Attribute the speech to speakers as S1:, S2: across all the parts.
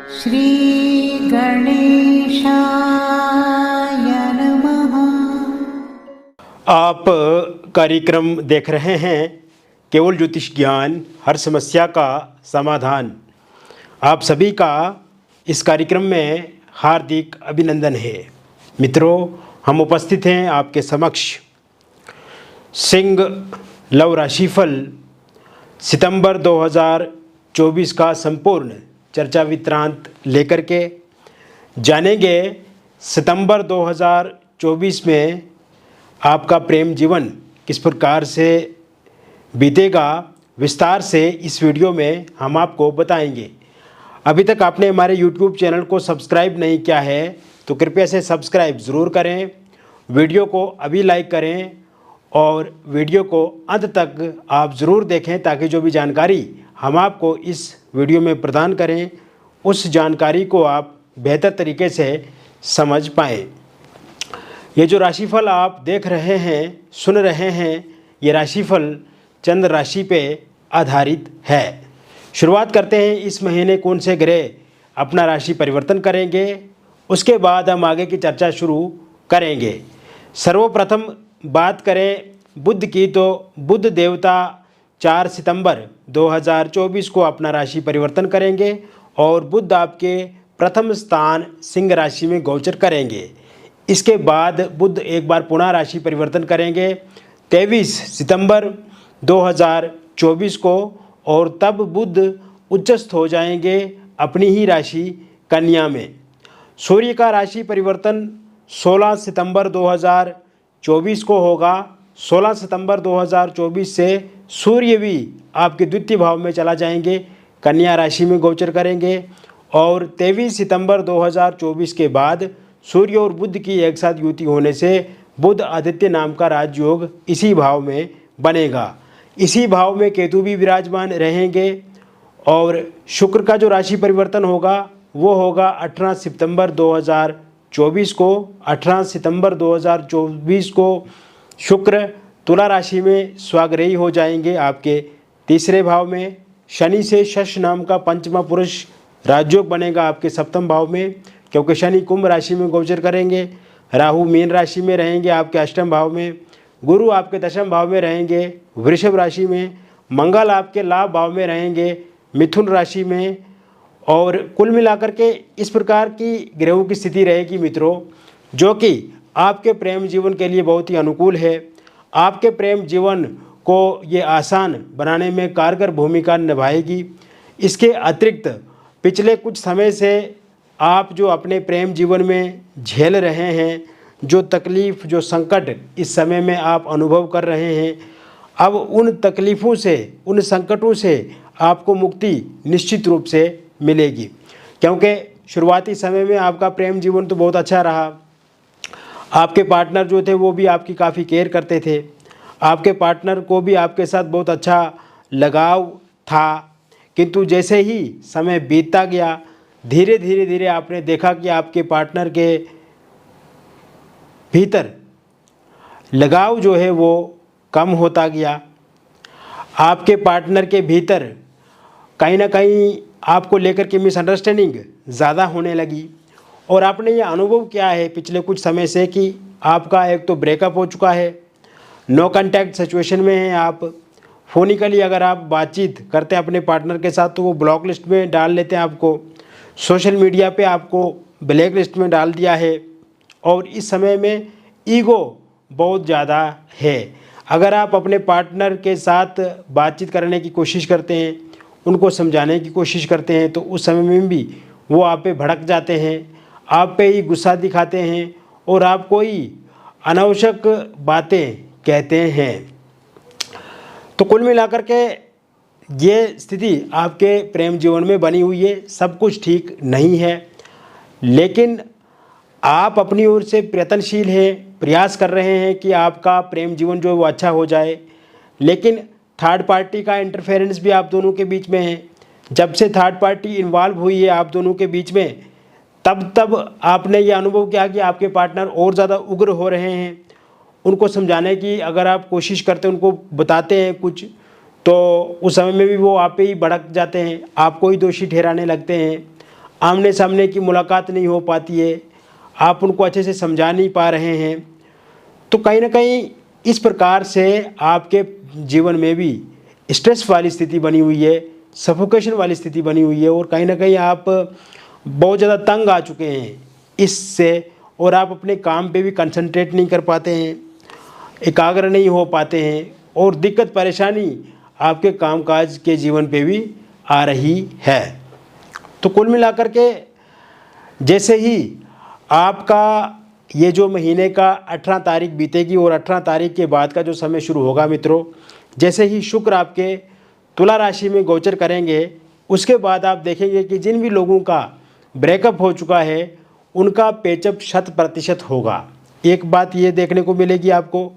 S1: श्री गणेशाय नमः।
S2: आप कार्यक्रम देख रहे हैं केवल ज्योतिष ज्ञान, हर समस्या का समाधान। आप सभी का इस कार्यक्रम में हार्दिक अभिनंदन है। मित्रों, हम उपस्थित हैं आपके समक्ष सिंह लव राशिफल सितंबर 2024 का संपूर्ण चर्चा वित्रांत लेकर के जानेंगे। सितंबर 2024 में आपका प्रेम जीवन किस प्रकार से बीतेगा, विस्तार से इस वीडियो में हम आपको बताएंगे। अभी तक आपने हमारे YouTube चैनल को सब्सक्राइब नहीं किया है तो कृपया से सब्सक्राइब ज़रूर करें, वीडियो को अभी लाइक करें और वीडियो को अंत तक आप ज़रूर देखें ताकि जो भी जानकारी हम आपको इस वीडियो में प्रदान करें उस जानकारी को आप बेहतर तरीके से समझ पाएँ। ये जो राशिफल आप देख रहे हैं, सुन रहे हैं, ये राशिफल चंद्र राशि पे आधारित है। शुरुआत करते हैं इस महीने कौन से ग्रह अपना राशि परिवर्तन करेंगे, उसके बाद हम आगे की चर्चा शुरू करेंगे। सर्वप्रथम बात करें बुध की, तो बुध देवता 4 सितंबर 2024 को अपना राशि परिवर्तन करेंगे और बुध आपके प्रथम स्थान सिंह राशि में गोचर करेंगे। इसके बाद बुध एक बार पुनः राशि परिवर्तन करेंगे 23 सितंबर 2024 को और तब बुध उच्चस्थ हो जाएंगे अपनी ही राशि कन्या में। सूर्य का राशि परिवर्तन 16 सितंबर 2024 को होगा। 16 सितंबर 2024 से सूर्य भी आपके द्वितीय भाव में चला जाएंगे, कन्या राशि में गोचर करेंगे और 23 सितंबर 2024 के बाद सूर्य और बुध की एक साथ युति होने से बुध आदित्य नाम का राजयोग इसी भाव में बनेगा। इसी भाव में केतु भी विराजमान रहेंगे और शुक्र का जो राशि परिवर्तन होगा वो होगा 18 सितंबर 2024 को। 18 सितंबर 2024 को शुक्र तुला राशि में स्वाग्रही हो जाएंगे आपके तीसरे भाव में। शनि से शश नाम का पंचमा पुरुष राजयोग बनेगा आपके सप्तम भाव में, क्योंकि शनि कुंभ राशि में गोचर करेंगे। राहु मीन राशि में रहेंगे आपके अष्टम भाव में। गुरु आपके दशम भाव में रहेंगे वृषभ राशि में। मंगल आपके लाभ भाव में रहेंगे मिथुन राशि में। और कुल मिलाकर के इस प्रकार की ग्रहों की स्थिति रहेगी मित्रों, जो कि आपके प्रेम जीवन के लिए बहुत ही अनुकूल है। आपके प्रेम जीवन को ये आसान बनाने में कारगर भूमिका निभाएगी। इसके अतिरिक्त पिछले कुछ समय से आप जो अपने प्रेम जीवन में झेल रहे हैं, जो तकलीफ़, जो संकट इस समय में आप अनुभव कर रहे हैं, अब उन तकलीफ़ों से, उन संकटों से आपको मुक्ति निश्चित रूप से मिलेगी। क्योंकि शुरुआती समय में आपका प्रेम जीवन तो बहुत अच्छा रहा। आपके पार्टनर जो थे वो भी आपकी काफ़ी केयर करते थे। आपके पार्टनर को भी आपके साथ बहुत अच्छा लगाव था, किंतु जैसे ही समय बीतता गया धीरे धीरे आपने देखा कि आपके पार्टनर के भीतर लगाव जो है वो कम होता गया। आपके पार्टनर के भीतर कहीं ना कहीं आपको लेकर के मिसअंडरस्टैंडिंग ज़्यादा होने लगी और आपने ये अनुभव किया है पिछले कुछ समय से कि आपका एक तो ब्रेकअप हो चुका है, नो कांटेक्ट सिचुएशन में हैं आप। फ़ोनिकली अगर आप बातचीत करते हैं अपने पार्टनर के साथ तो वो ब्लॉक लिस्ट में डाल लेते हैं आपको, सोशल मीडिया पे आपको ब्लैक लिस्ट में डाल दिया है और इस समय में ईगो बहुत ज़्यादा है। अगर आप अपने पार्टनर के साथ बातचीत करने की कोशिश करते हैं, उनको समझाने की कोशिश करते हैं, तो उस समय में भी वो आप पे भड़क जाते हैं, आप पे ही गुस्सा दिखाते हैं और आप कोई अनावश्यक बातें कहते हैं। तो कुल मिलाकर के ये स्थिति आपके प्रेम जीवन में बनी हुई है। सब कुछ ठीक नहीं है, लेकिन आप अपनी ओर से प्रयत्नशील हैं, प्रयास कर रहे हैं कि आपका प्रेम जीवन जो है वो अच्छा हो जाए। लेकिन थर्ड पार्टी का इंटरफेरेंस भी आप दोनों के बीच में है। जब से थर्ड पार्टी इन्वॉल्व हुई है आप दोनों के बीच में, तब आपने ये अनुभव किया कि आपके पार्टनर और ज़्यादा उग्र हो रहे हैं। उनको समझाने की अगर आप कोशिश करते हैं, उनको बताते हैं कुछ, तो उस समय में भी वो आप पे ही भड़क जाते हैं, आपको ही दोषी ठहराने लगते हैं। आमने सामने की मुलाकात नहीं हो पाती है, आप उनको अच्छे से समझा नहीं पा रहे हैं, तो कहीं ना कहीं इस प्रकार से आपके जीवन में भी स्ट्रेस वाली स्थिति बनी हुई है, सफोकेशन वाली स्थिति बनी हुई है, और कहीं ना कहीं आप बहुत ज़्यादा तंग आ चुके हैं इससे, और आप अपने काम पे भी कंसंट्रेट नहीं कर पाते हैं, एकाग्र नहीं हो पाते हैं, और दिक्कत परेशानी आपके कामकाज के जीवन पे भी आ रही है। तो कुल मिलाकर के जैसे ही आपका ये जो महीने का 18 तारीख बीतेगी और 18 तारीख के बाद का जो समय शुरू होगा मित्रों, जैसे ही शुक्र आपके तुला राशि में गोचर करेंगे, उसके बाद आप देखेंगे कि जिन भी लोगों का ब्रेकअप हो चुका है उनका पेचअप 100% होगा। एक बात ये देखने को मिलेगी आपको,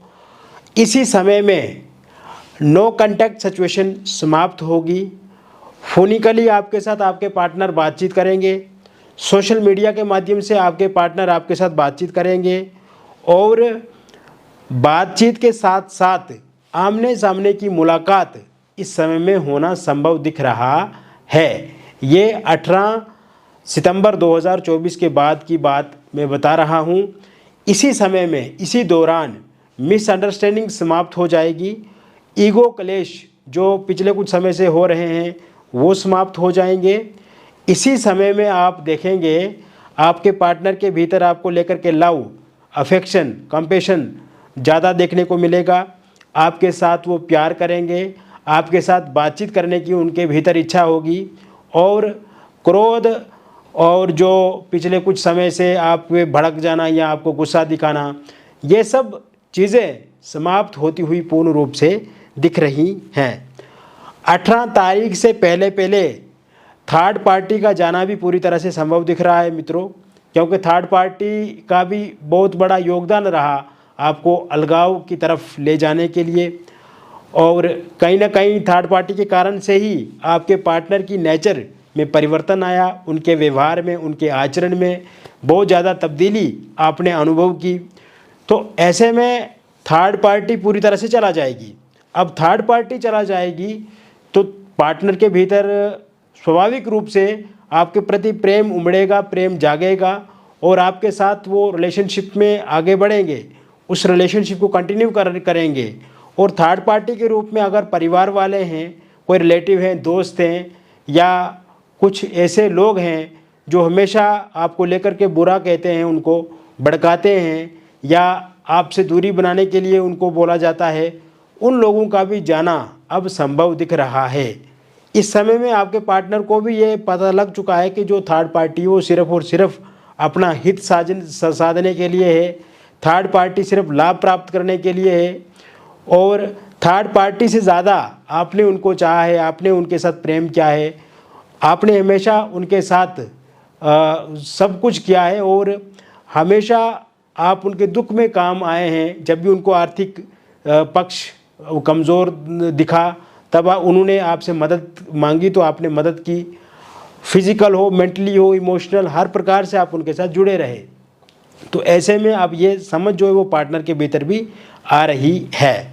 S2: इसी समय में नो कांटेक्ट सिचुएशन समाप्त होगी। फोनिकली आपके साथ आपके पार्टनर बातचीत करेंगे, सोशल मीडिया के माध्यम से आपके पार्टनर आपके साथ बातचीत करेंगे, और बातचीत के साथ साथ आमने सामने की मुलाकात इस समय में होना संभव दिख रहा है। ये 18 सितंबर 2024 के बाद की बात मैं बता रहा हूँ। इसी समय में, इसी दौरान मिसअंडरस्टैंडिंग समाप्त हो जाएगी, ईगो क्लेश जो पिछले कुछ समय से हो रहे हैं वो समाप्त हो जाएंगे। इसी समय में आप देखेंगे आपके पार्टनर के भीतर आपको लेकर के लव, अफेक्शन, कंपैशन ज़्यादा देखने को मिलेगा। आपके साथ वो प्यार करेंगे, आपके साथ बातचीत करने की उनके भीतर इच्छा होगी, और क्रोध और जो पिछले कुछ समय से आप पे भड़क जाना या आपको गुस्सा दिखाना, ये सब चीज़ें समाप्त होती हुई पूर्ण रूप से दिख रही हैं। 18 तारीख से पहले पहले थर्ड पार्टी का जाना भी पूरी तरह से संभव दिख रहा है मित्रों, क्योंकि थर्ड पार्टी का भी बहुत बड़ा योगदान रहा आपको अलगाव की तरफ ले जाने के लिए, और कहीं ना कहीं थर्ड पार्टी के कारण से ही आपके पार्टनर की नेचर में परिवर्तन आया, उनके व्यवहार में, उनके आचरण में बहुत ज़्यादा तब्दीली आपने अनुभव की। तो ऐसे में थर्ड पार्टी पूरी तरह से चला जाएगी। अब थर्ड पार्टी चला जाएगी तो पार्टनर के भीतर स्वाभाविक रूप से आपके प्रति प्रेम उमड़ेगा, प्रेम जागेगा, और आपके साथ वो रिलेशनशिप में आगे बढ़ेंगे, उस रिलेशनशिप को कंटिन्यू करेंगे। और थर्ड पार्टी के रूप में अगर परिवार वाले हैं, कोई रिलेटिव हैं, दोस्त हैं, या कुछ ऐसे लोग हैं जो हमेशा आपको लेकर के बुरा कहते हैं, उनको भड़काते हैं, या आपसे दूरी बनाने के लिए उनको बोला जाता है, उन लोगों का भी जाना अब संभव दिख रहा है। इस समय में आपके पार्टनर को भी ये पता लग चुका है कि जो थर्ड पार्टी है वो सिर्फ और सिर्फ अपना हित साधने के लिए है, थर्ड पार्टी सिर्फ लाभ प्राप्त करने के लिए है, और थर्ड पार्टी से ज़्यादा आपने उनको चाहा है, आपने उनके साथ प्रेम किया है, आपने हमेशा उनके साथ सब कुछ किया है, और हमेशा आप उनके दुख में काम आए हैं। जब भी उनको आर्थिक पक्ष कमज़ोर दिखा तब उन्होंने आपसे मदद मांगी तो आपने मदद की, फिजिकल हो, मेंटली हो, इमोशनल, हर प्रकार से आप उनके साथ जुड़े रहे। तो ऐसे में अब ये समझ जो है वो पार्टनर के भीतर भी आ रही है।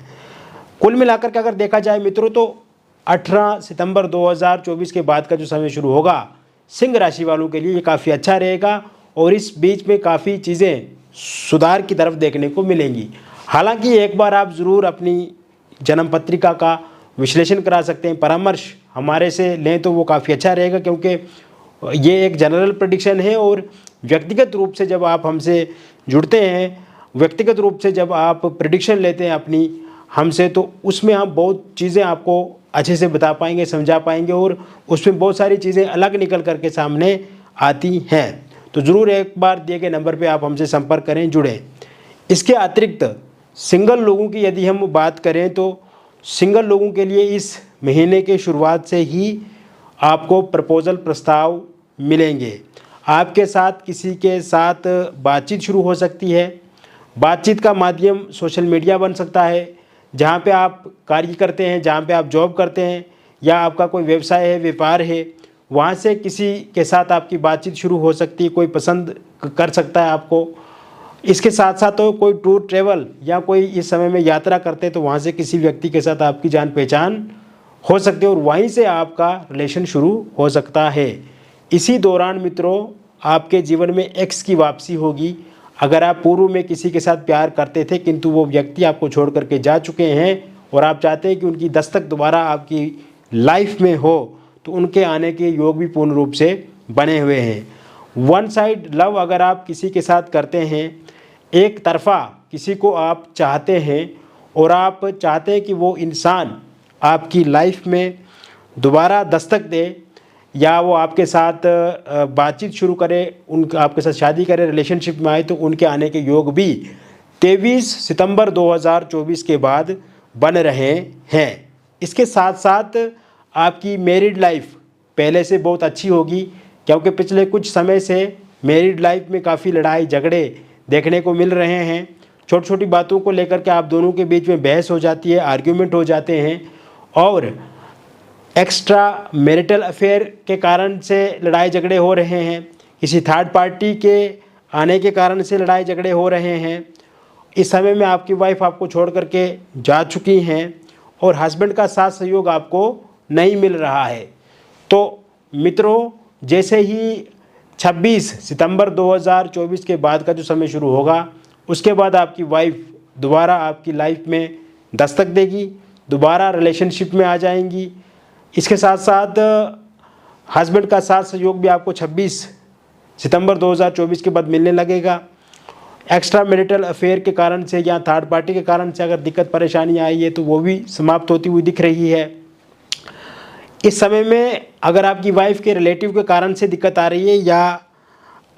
S2: कुल मिलाकर के अगर देखा जाए मित्रों तो 18 सितंबर 2024 के बाद का जो समय शुरू होगा सिंह राशि वालों के लिए ये काफ़ी अच्छा रहेगा, और इस बीच में काफ़ी चीज़ें सुधार की तरफ देखने को मिलेंगी। हालांकि एक बार आप ज़रूर अपनी जन्म पत्रिका का विश्लेषण करा सकते हैं, परामर्श हमारे से लें तो वो काफ़ी अच्छा रहेगा, क्योंकि ये एक जनरल प्रेडिक्शन है, और व्यक्तिगत रूप से जब आप हमसे जुड़ते हैं, व्यक्तिगत रूप से जब आप प्रेडिक्शन लेते हैं अपनी हमसे, तो उसमें हम बहुत चीज़ें आपको अच्छे से बता पाएंगे, समझा पाएंगे, और उसमें बहुत सारी चीज़ें अलग निकल करके सामने आती हैं। तो ज़रूर एक बार दिए गए नंबर पे आप हमसे संपर्क करें, जुड़ें। इसके अतिरिक्त सिंगल लोगों की यदि हम बात करें तो सिंगल लोगों के लिए इस महीने के शुरुआत से ही आपको प्रपोजल प्रस्ताव मिलेंगे। आपके साथ किसी के साथ बातचीत शुरू हो सकती है। बातचीत का माध्यम सोशल मीडिया बन सकता है, जहाँ पे आप कार्य करते हैं, जहाँ पे आप जॉब करते हैं, या आपका कोई व्यवसाय है, व्यापार है, वहाँ से किसी के साथ आपकी बातचीत शुरू हो सकती है, कोई पसंद कर सकता है आपको। इसके साथ साथ तो कोई टूर ट्रेवल या कोई इस समय में यात्रा करते हैं तो वहाँ से किसी व्यक्ति के साथ आपकी जान पहचान हो सकती है, और वहीं से आपका रिलेशन शुरू हो सकता है। इसी दौरान मित्रों आपके जीवन में एक्स की वापसी होगी। अगर आप पूर्व में किसी के साथ प्यार करते थे किंतु वो व्यक्ति आपको छोड़ करके जा चुके हैं और आप चाहते हैं कि उनकी दस्तक दोबारा आपकी लाइफ में हो, तो उनके आने के योग भी पूर्ण रूप से बने हुए हैं। वन साइड लव अगर आप किसी के साथ करते हैं, एक तरफा किसी को आप चाहते हैं और आप चाहते हैं कि वो इंसान आपकी लाइफ में दोबारा दस्तक दे या वो आपके साथ बातचीत शुरू करे, आपके साथ शादी करे, रिलेशनशिप में आए, तो उनके आने के योग भी 23 सितंबर 2024 के बाद बन रहे हैं। इसके साथ साथ आपकी मैरिड लाइफ पहले से बहुत अच्छी होगी, क्योंकि पिछले कुछ समय से मैरिड लाइफ में काफ़ी लड़ाई झगड़े देखने को मिल रहे हैं। छोटी छोटी बातों को लेकर के आप दोनों के बीच में बहस हो जाती है, आर्ग्यूमेंट हो जाते हैं और एक्स्ट्रा मैरिटल अफेयर के कारण से लड़ाई झगड़े हो रहे हैं, किसी थर्ड पार्टी के आने के कारण से लड़ाई झगड़े हो रहे हैं। इस समय में आपकी वाइफ आपको छोड़ करके जा चुकी हैं और हस्बैंड का साथ सहयोग आपको नहीं मिल रहा है। तो मित्रों, जैसे ही 26 सितंबर 2024 के बाद का जो समय शुरू होगा, उसके बाद आपकी वाइफ दोबारा आपकी लाइफ में दस्तक देगी, दोबारा रिलेशनशिप में आ जाएंगी। इसके साथ साथ हस्बैंड का साथ सहयोग भी आपको 26 सितंबर 2024 के बाद मिलने लगेगा। एक्स्ट्रा मैरिटल अफेयर के कारण से या थर्ड पार्टी के कारण से अगर दिक्कत परेशानी आई है तो वो भी समाप्त होती हुई दिख रही है। इस समय में अगर आपकी वाइफ के रिलेटिव के कारण से दिक्कत आ रही है या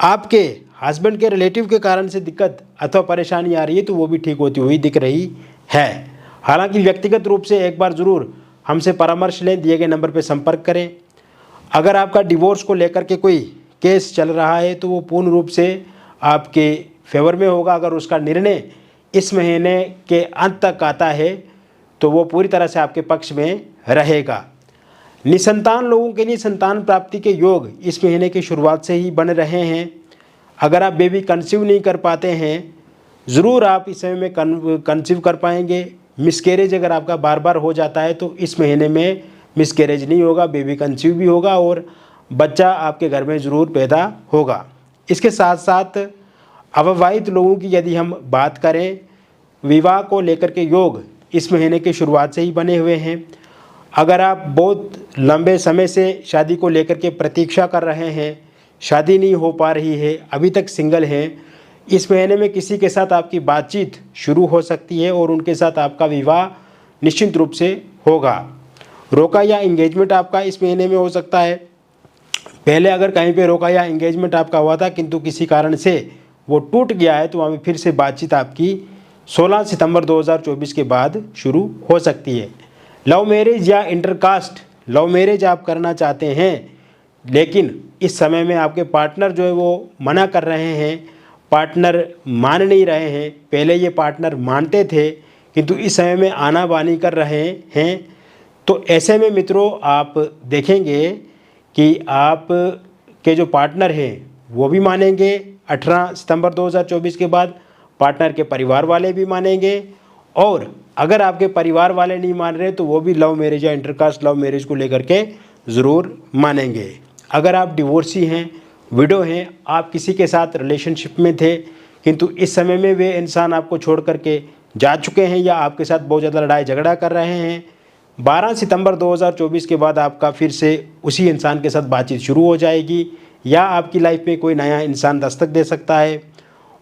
S2: आपके हस्बैंड के रिलेटिव के कारण से दिक्कत अथवा परेशानी आ रही है तो वो भी ठीक होती हुई दिख रही है। हालांकि व्यक्तिगत रूप से एक बार ज़रूर हमसे परामर्श लें, दिए गए नंबर पर संपर्क करें। अगर आपका डिवोर्स को लेकर के कोई केस चल रहा है तो वो पूर्ण रूप से आपके फेवर में होगा। अगर उसका निर्णय इस महीने के अंत तक आता है तो वो पूरी तरह से आपके पक्ष में रहेगा। निसंतान लोगों के लिए संतान प्राप्ति के योग इस महीने की शुरुआत से ही बन रहे हैं। अगर आप बेबी कंसीव नहीं कर पाते हैं, ज़रूर आप इस समय में कंसीव कर पाएंगे। मिसकैरेज अगर आपका बार बार हो जाता है तो इस महीने में मिसकैरेज नहीं होगा, बेबी कंसीव भी होगा और बच्चा आपके घर में ज़रूर पैदा होगा। इसके साथ साथ अविवाहित लोगों की यदि हम बात करें, विवाह को लेकर के योग इस महीने की शुरुआत से ही बने हुए हैं। अगर आप बहुत लंबे समय से शादी को लेकर के प्रतीक्षा कर रहे हैं, शादी नहीं हो पा रही है, अभी तक सिंगल हैं, इस महीने में किसी के साथ आपकी बातचीत शुरू हो सकती है और उनके साथ आपका विवाह निश्चित रूप से होगा। रोका या इंगेजमेंट आपका इस महीने में हो सकता है। पहले अगर कहीं पे रोका या इंगेजमेंट आपका हुआ था किंतु किसी कारण से वो टूट गया है तो वहाँ फिर से बातचीत आपकी 16 सितंबर 2024 के बाद शुरू हो सकती है। लव मैरिज या इंटरकास्ट लव मैरिज आप करना चाहते हैं लेकिन इस समय में आपके पार्टनर जो है वो मना कर रहे हैं, पार्टनर मान नहीं रहे हैं। पहले ये पार्टनर मानते थे किंतु इस समय में आनाबानी कर रहे हैं। तो ऐसे में मित्रों आप देखेंगे कि आप के जो पार्टनर हैं वो भी मानेंगे। 18 सितंबर 2024 के बाद पार्टनर के परिवार वाले भी मानेंगे और अगर आपके परिवार वाले नहीं मान रहे तो वो भी लव मैरिज या इंटरकास्ट लव मैरिज को लेकर के ज़रूर मानेंगे। अगर आप डिवोर्सी हैं, विडो हैं, आप किसी के साथ रिलेशनशिप में थे किंतु इस समय में वे इंसान आपको छोड़ करके जा चुके हैं या आपके साथ बहुत ज़्यादा लड़ाई झगड़ा कर रहे हैं, 12 सितंबर 2024 के बाद आपका फिर से उसी इंसान के साथ बातचीत शुरू हो जाएगी या आपकी लाइफ में कोई नया इंसान दस्तक दे सकता है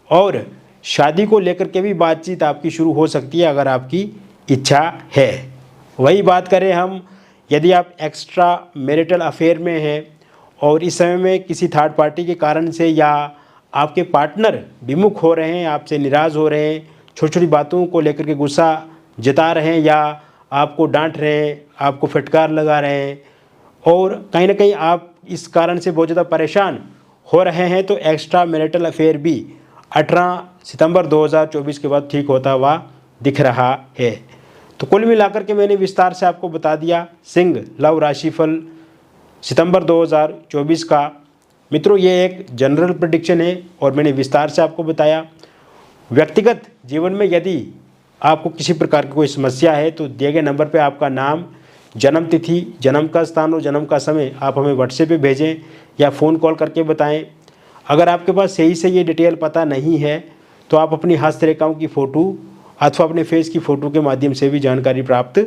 S2: और शादी को लेकर के भी बातचीत आपकी शुरू हो सकती है अगर आपकी इच्छा है। वही बात करें हम, यदि आप एक्स्ट्रा मैरिटल अफेयर में हैं और इस समय में किसी थर्ड पार्टी के कारण से या आपके पार्टनर विमुख हो रहे हैं, आपसे निराश हो रहे हैं, छोटी छोटी बातों को लेकर के गुस्सा जता रहे हैं या आपको डांट रहे हैं, आपको फटकार लगा रहे हैं और कहीं ना कहीं आप इस कारण से बहुत ज़्यादा परेशान हो रहे हैं तो एक्स्ट्रा मैरिटल अफेयर भी 18 सितंबर 2024 के बाद ठीक होता हुआ दिख रहा है। तो कुल मिलाकर के मैंने विस्तार से आपको बता दिया सिंह लव राशिफल सितंबर 2024 का। मित्रों ये एक जनरल प्रेडिक्शन है और मैंने विस्तार से आपको बताया। व्यक्तिगत जीवन में यदि आपको किसी प्रकार की कोई समस्या है तो दिए गए नंबर पे आपका नाम, जन्म तिथि, जन्म का स्थान और जन्म का समय आप हमें व्हाट्सएप पे भेजें या फ़ोन कॉल करके बताएं। अगर आपके पास सही से ये डिटेल पता नहीं है तो आप अपनी हस्तरेखाओं की फ़ोटो अथवा अपने फेस की फ़ोटो के माध्यम से भी जानकारी प्राप्त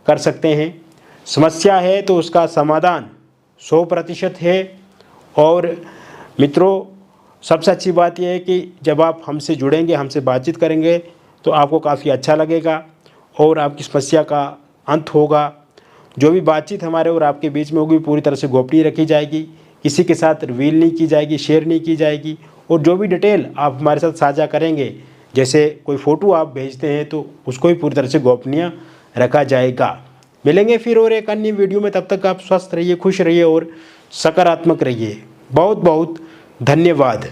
S2: कर सकते हैं। समस्या है तो उसका समाधान 100% है। और मित्रों, सबसे अच्छी बात यह है कि जब आप हमसे जुड़ेंगे, हमसे बातचीत करेंगे तो आपको काफ़ी अच्छा लगेगा और आपकी समस्या का अंत होगा। जो भी बातचीत हमारे और आपके बीच में होगी पूरी तरह से गोपनीय रखी जाएगी, किसी के साथ रिवील नहीं की जाएगी, शेयर नहीं की जाएगी। और जो भी डिटेल आप हमारे साथ साझा करेंगे, जैसे कोई फ़ोटो आप भेजते हैं तो उसको भी पूरी तरह से गोपनीय रखा जाएगा। मिलेंगे फिर और एक अन्य वीडियो में, तब तक आप स्वस्थ रहिए, खुश रहिए और सकारात्मक रहिए। बहुत बहुत धन्यवाद।